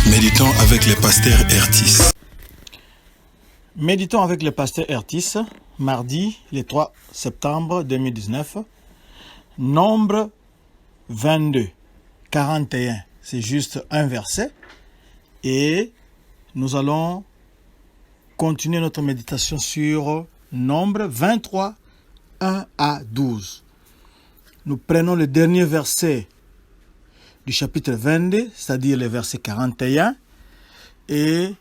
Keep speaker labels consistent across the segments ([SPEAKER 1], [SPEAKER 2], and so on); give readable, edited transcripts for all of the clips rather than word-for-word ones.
[SPEAKER 1] Méditons avec le pasteur Ertis.
[SPEAKER 2] Méditons avec le pasteur Ertis, mardi, le 3 septembre 2019. Nombre 22, 41. C'est juste un verset. Et nous allons continuer notre méditation sur Nombre 23, 1 à 12. Nous prenons le dernier verset du chapitre 22, c'est-à-dire le verset 41, et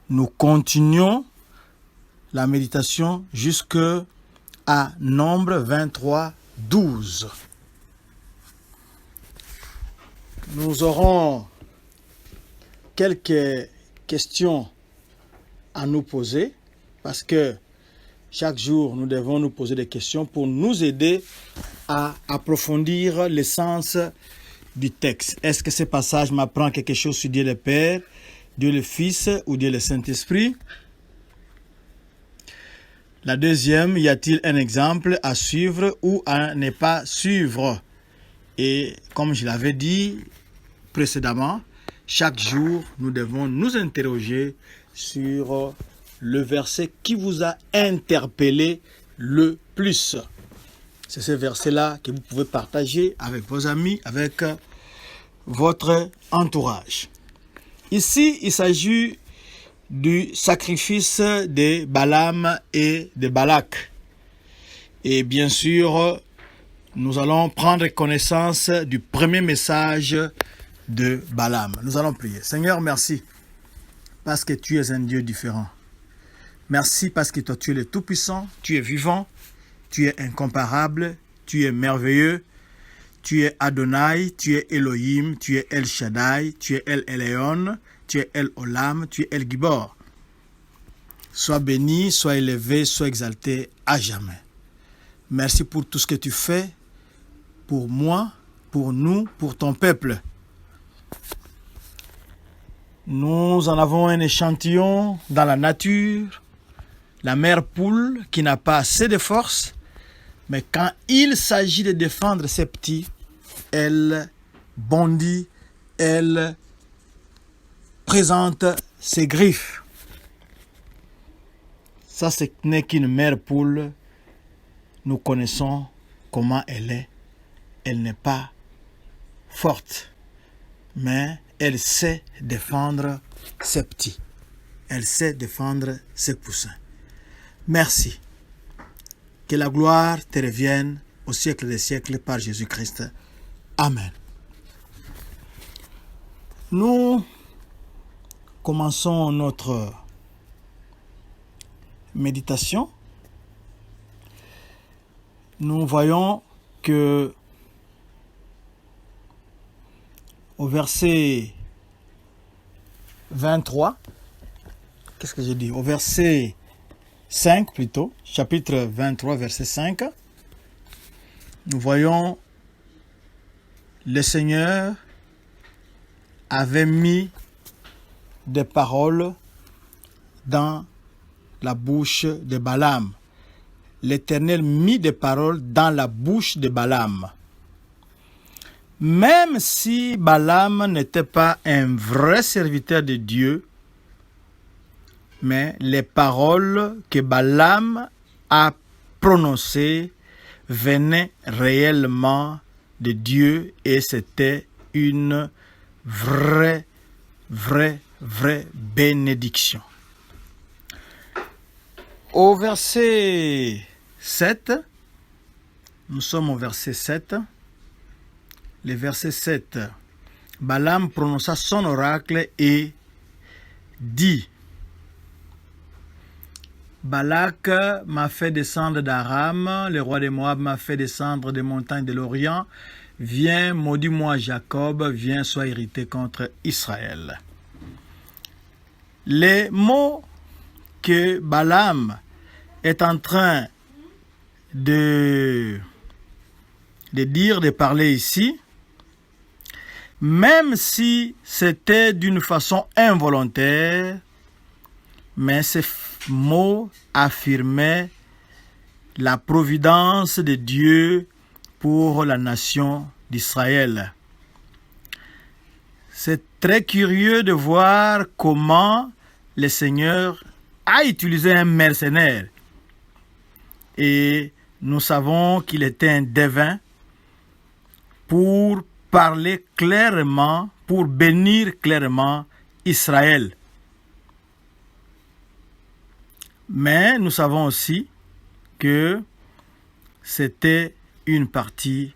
[SPEAKER 2] nous continuons la méditation jusqu'à Nombre 23, 12. Nous aurons quelques questions à nous poser parce que chaque jour, nous devons nous poser des questions pour nous aider à approfondir l'essence du texte. Est-ce que ce passage m'apprend quelque chose sur Dieu le Père, Dieu le Fils ou Dieu le Saint-Esprit? La deuxième, y a-t-il un exemple à suivre ou à ne pas suivre? Et comme je l'avais dit précédemment, chaque jour, nous devons nous interroger sur le verset qui vous a interpellé le plus. C'est ce verset-là que vous pouvez partager avec vos amis, avec votre entourage. Ici, il s'agit du sacrifice de Balaam et de Balak. Et bien sûr, nous allons prendre connaissance du premier message de Balaam. Nous allons prier. Seigneur, merci parce que tu es un Dieu différent. Merci parce que toi, tu es le Tout-Puissant, tu es vivant, tu es incomparable, tu es merveilleux, tu es Adonai, tu es Elohim, tu es El Shaddai, tu es El Elyon, tu es El Olam, tu es El Gibor. Sois béni, sois élevé, sois exalté à jamais. Merci pour tout ce que tu fais pour moi, pour nous, pour ton peuple. Nous en avons un échantillon dans la nature, la mère poule qui n'a pas assez de force, mais quand il s'agit de défendre ses petits, elle bondit, elle présente ses griffes. Ça, ce n'est qu'une mère poule. Nous connaissons comment elle est. Elle n'est pas forte, mais elle sait défendre ses petits. Elle sait défendre ses poussins. Merci. Que la gloire te revienne au siècle des siècles par Jésus-Christ. Amen. Nous commençons notre méditation. Nous voyons que au verset 23, qu'est-ce que j'ai dit? Au verset 5 plutôt, chapitre 23, verset 5, nous voyons le Seigneur avait mis des paroles dans la bouche de Balaam. L'Éternel mit des paroles dans la bouche de Balaam. Même si Balaam n'était pas un vrai serviteur de Dieu, mais les paroles que Balaam a prononcées venaient réellement de Dieu et c'était une vraie bénédiction. Au verset 7, nous sommes au verset 7. Le verset 7, Balaam prononça son oracle et dit: Balak m'a fait descendre d'Aram, le roi de Moab m'a fait descendre des montagnes de l'Orient. Viens, maudis-moi Jacob, viens, sois irrité contre Israël. Les mots que Balaam est en train de dire, de parler ici, même si c'était d'une façon involontaire, mais ces mots affirmaient la providence de Dieu pour la nation d'Israël. C'est très curieux de voir comment le Seigneur a utilisé un mercenaire. Et nous savons qu'il était un devin pour parler clairement, pour bénir clairement Israël. Mais nous savons aussi que c'était une partie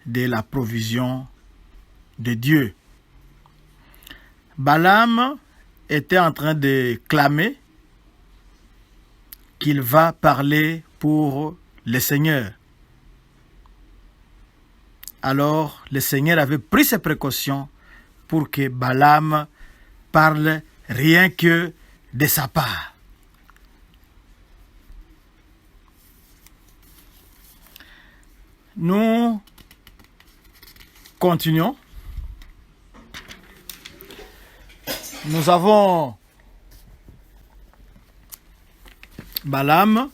[SPEAKER 2] de la provision de Dieu. Balaam était en train de clamer qu'il va parler pour le Seigneur. Alors, le Seigneur avait pris ses précautions pour que Balaam parle rien que de sa part. Nous continuons. Nous avons Balaam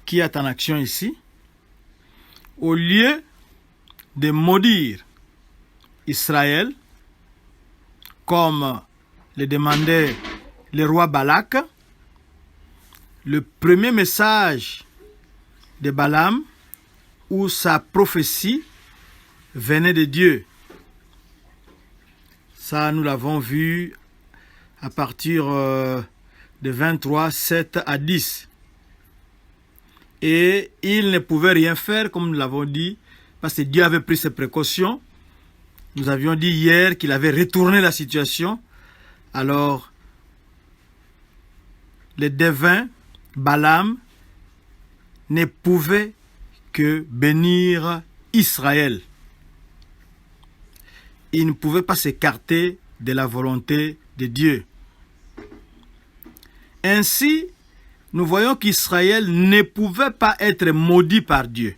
[SPEAKER 2] qui est en action ici. Au lieu de maudire Israël, comme le demandait le roi Balak, le premier message de Balaam, où sa prophétie venait de Dieu. Ça, nous l'avons vu à partir de 23, 7 à 10. Et il ne pouvait rien faire, comme nous l'avons dit, parce que Dieu avait pris ses précautions. Nous avions dit hier qu'il avait retourné la situation. Alors, le devin, Balaam, ne pouvait que bénir Israël. Il ne pouvait pas s'écarter de la volonté de Dieu. Ainsi, nous voyons qu'Israël ne pouvait pas être maudit par Dieu.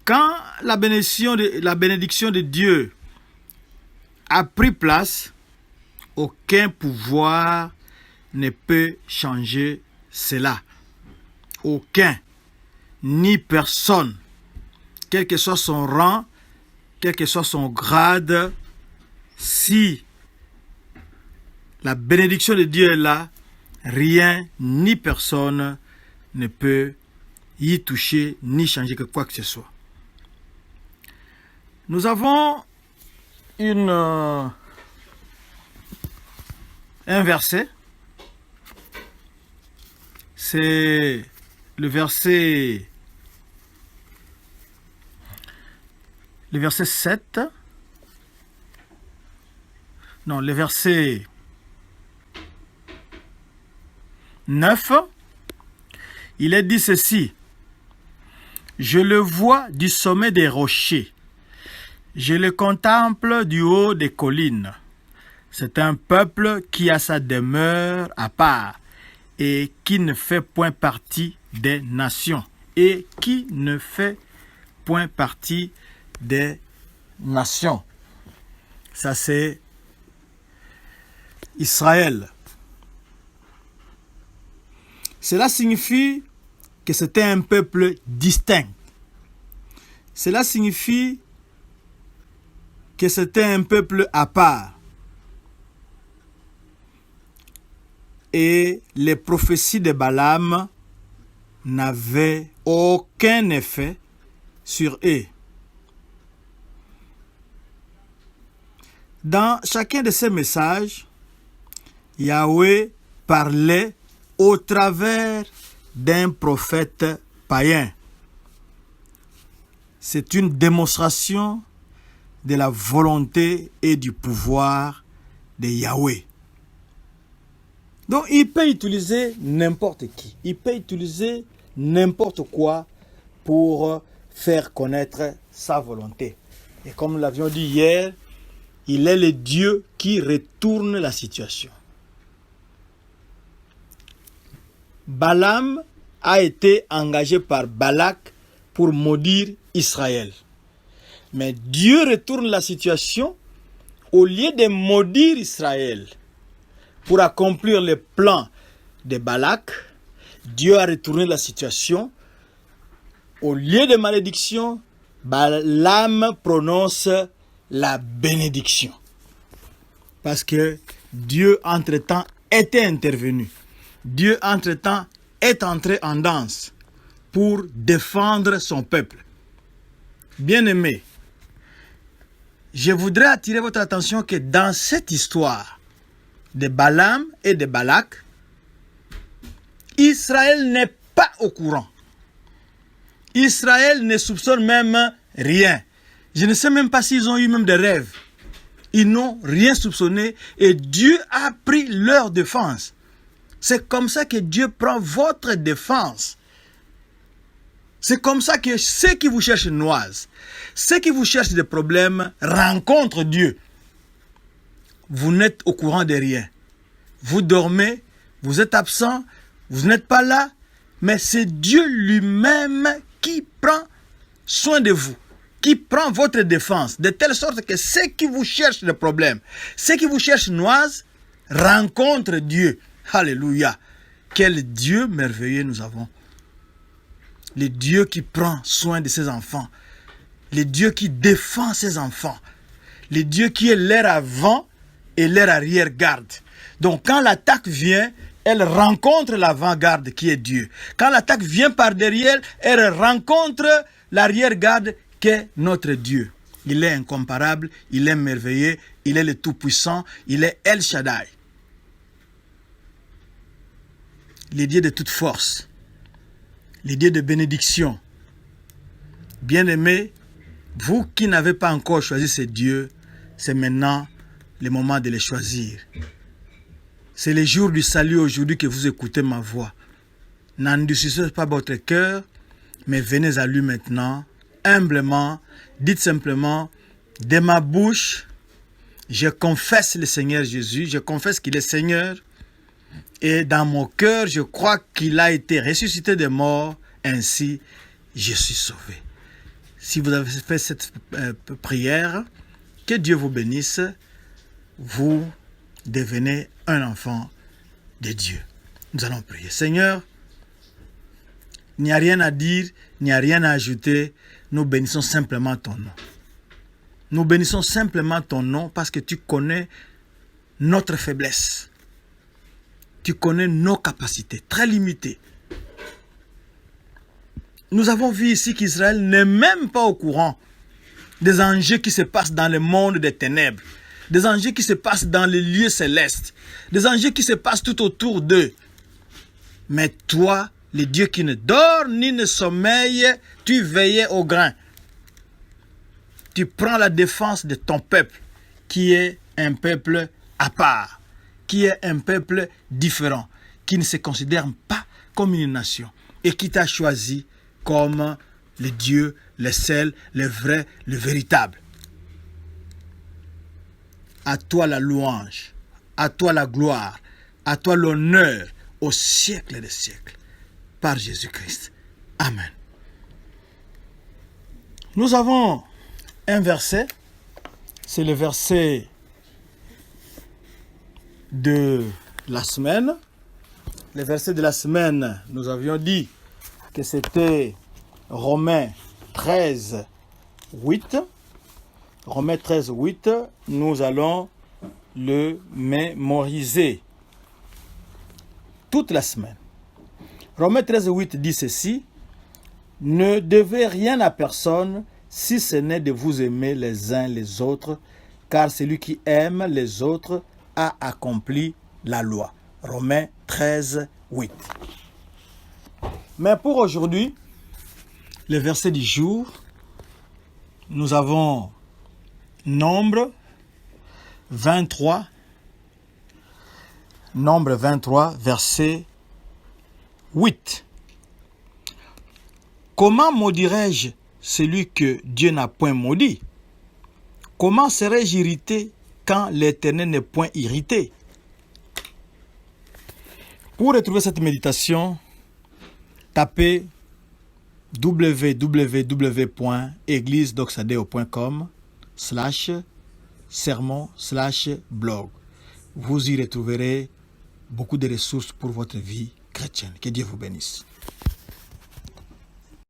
[SPEAKER 2] Quand la bénédiction de Dieu a pris place, aucun pouvoir ne peut changer cela. Aucun, ni personne, quel que soit son rang, quel que soit son grade, si la bénédiction de Dieu est là, rien ni personne ne peut y toucher ni changer quoi que ce soit. Nous avons un verset. C'est le verset 7. Non, le verset 9. Il est dit ceci. Je le vois du sommet des rochers. Je le contemple du haut des collines. C'est un peuple qui a sa demeure à part et qui ne fait point partie des nations. Et qui ne fait point partie des nations. Ça, c'est Israël. Cela signifie que c'était un peuple distinct. Cela signifie que c'était un peuple à part. Et les prophéties de Balaam n'avaient aucun effet sur eux. Dans chacun de ces messages, Yahweh parlait au travers d'un prophète païen. C'est une démonstration de la volonté et du pouvoir de Yahweh. Donc, il peut utiliser n'importe qui. Il peut utiliser n'importe quoi pour faire connaître sa volonté. Et comme nous l'avions dit hier, il est le Dieu qui retourne la situation. Balaam a été engagé par Balak pour maudire Israël. Mais Dieu retourne la situation. Au lieu de maudire Israël pour accomplir le plan de Balak, Dieu a retourné la situation. Au lieu de malédiction, Balaam prononce la bénédiction. Parce que Dieu, entre-temps, était intervenu. Dieu, entre-temps, est entré en danse pour défendre son peuple. Bien-aimés, je voudrais attirer votre attention que dans cette histoire de Balaam et de Balak, Israël n'est pas au courant. Israël ne soupçonne même rien. Je ne sais même pas s'ils ont eu même des rêves. Ils n'ont rien soupçonné et Dieu a pris leur défense. C'est comme ça que Dieu prend votre défense. C'est comme ça que ceux qui vous cherchent noisent, ceux qui vous cherchent des problèmes rencontrent Dieu. Vous n'êtes au courant de rien. Vous dormez, vous êtes absent, vous n'êtes pas là, mais c'est Dieu lui-même qui prend soin de vous, qui prend votre défense, de telle sorte que ceux qui vous cherchent des problèmes, ceux qui vous cherchent noisent, rencontrent Dieu. Alléluia. Quel Dieu merveilleux nous avons. Le Dieu qui prend soin de ses enfants. Le Dieu qui défend ses enfants. Le Dieu qui est leur avant et leur arrière-garde. Donc quand l'attaque vient, elle rencontre l'avant-garde qui est Dieu. Quand l'attaque vient par derrière, elle rencontre l'arrière-garde qui est notre Dieu. Il est incomparable, il est merveilleux, il est le Tout-Puissant, il est El Shaddai. Le Dieu de toute force. Les dieux de bénédiction. Bien-aimés, vous qui n'avez pas encore choisi ces dieux, c'est maintenant le moment de les choisir. C'est le jour du salut aujourd'hui que vous écoutez ma voix. N'endurcissez pas votre cœur, mais venez à lui maintenant, humblement, dites simplement, de ma bouche, je confesse le Seigneur Jésus, je confesse qu'il est Seigneur, et dans mon cœur, je crois qu'il a été ressuscité des morts, ainsi je suis sauvé. Si vous avez fait cette prière, que Dieu vous bénisse, vous devenez un enfant de Dieu. Nous allons prier. Seigneur, il n'y a rien à dire, il n'y a rien à ajouter, nous bénissons simplement ton nom. Nous bénissons simplement ton nom parce que tu connais notre faiblesse. Tu connais nos capacités, très limitées. Nous avons vu ici qu'Israël n'est même pas au courant des enjeux qui se passent dans le monde des ténèbres, des enjeux qui se passent dans les lieux célestes, des enjeux qui se passent tout autour d'eux. Mais toi, le Dieu qui ne dort ni ne sommeille, tu veillais au grain. Tu prends la défense de ton peuple, qui est un peuple à part, qui est un peuple différent, qui ne se considère pas comme une nation et qui t'a choisi comme le Dieu, le seul, le vrai, le véritable. À toi la louange, à toi la gloire, à toi l'honneur au siècle des siècles, par Jésus-Christ. Amen. Nous avons un verset, c'est le verset de la semaine. Le verset de la semaine, nous avions dit que c'était Romains 13, 8. Romains 13, 8, nous allons le mémoriser toute la semaine. Romains 13, 8 dit ceci: ne devez rien à personne si ce n'est de vous aimer les uns les autres, car celui qui aime les autres a accompli la loi. Romains 13, 8. Mais pour aujourd'hui, le verset du jour, nous avons Nombre 23, verset 8. Comment maudirais-je celui que Dieu n'a point maudit? Comment serais-je irrité quand l'Éternel n'est point irrité? Pour retrouver cette méditation, tapez www.églisedoxadeo.com/sermon/blog. Vous y retrouverez beaucoup de ressources pour votre vie chrétienne. Que Dieu vous bénisse.